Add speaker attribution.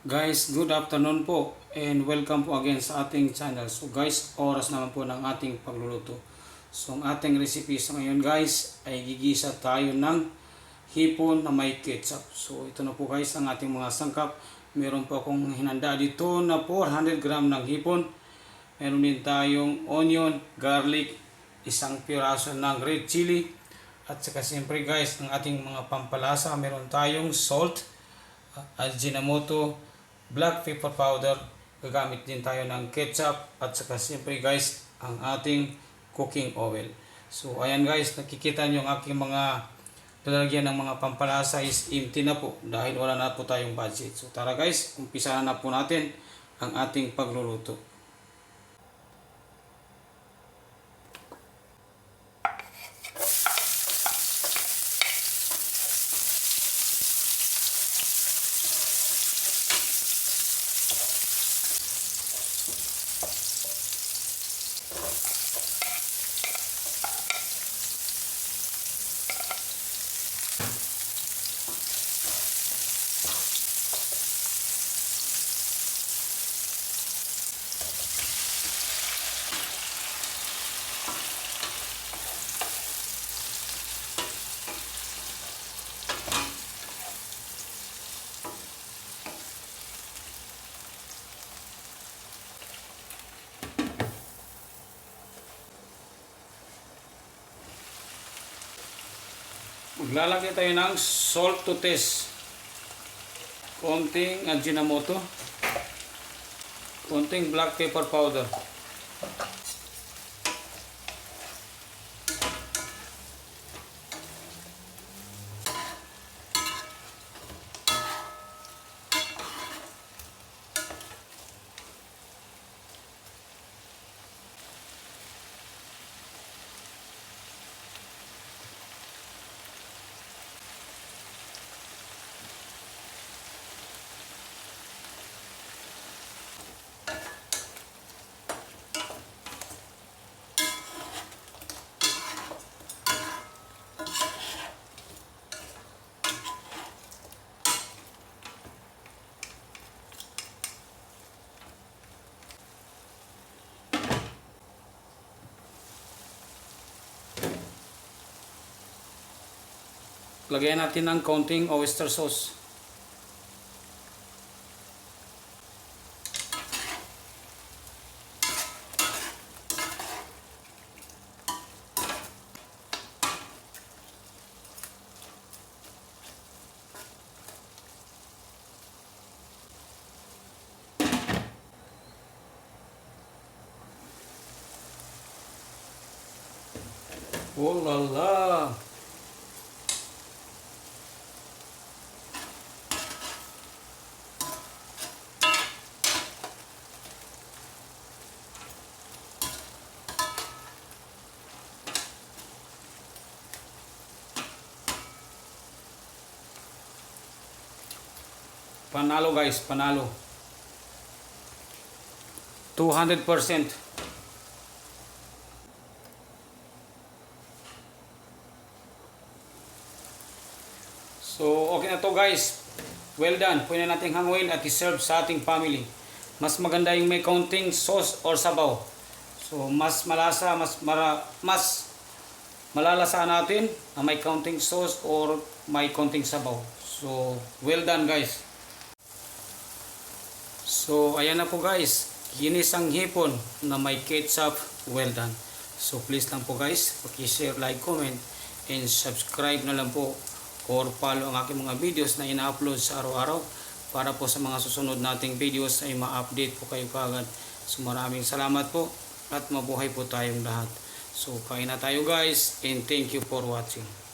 Speaker 1: Guys, good afternoon po and welcome po again sa ating channel. So guys, oras naman po ng ating pagluluto. So ang ating recipe sa ngayon guys ay gigisa tayo ng hipon na may ketchup. So ito na po guys ang ating mga sangkap. Meron po akong hinanda dito na 400 gram ng hipon. Meron din tayong onion, garlic, isang piraso ng red chili. At saka siyempre guys, ang ating mga pampalasa, meron tayong salt, Ajinomoto, black pepper powder, gagamit din tayo ng ketchup, at saka siyempre guys ang ating cooking oil. So ayan guys, nakikita nyo ang aking mga lalagyan ng mga pampalasa is empty na po dahil wala na po tayong budget. So tara guys, umpisahan na po natin ang ating pagluluto. Maglalagay tayo ng salt to taste. Konting Ajinomoto. Konting black pepper powder. Lagyan natin ng konting oyster sauce. Oh la la! Panalo guys, panalo. 200%. So, okay na to guys. Well done. Pwede nating hanguin at i-serve sa ating family. Mas maganda yung may kaunting sauce or sabaw. So, mas malasa, mas malalasa natin na may kaunting sauce or may kaunting sabaw. So, well done guys. So, ayan na po guys. Ginisang hipon na may ketchup. Well done. So, please lang po guys, paki-share, like, comment, and subscribe na lang po or follow ang aking mga videos na ina-upload sa araw-araw para po sa mga susunod nating videos ay ma-update po kayo kaagad. So, maraming salamat po at mabuhay po tayong lahat. So, kain na tayo guys and thank you for watching.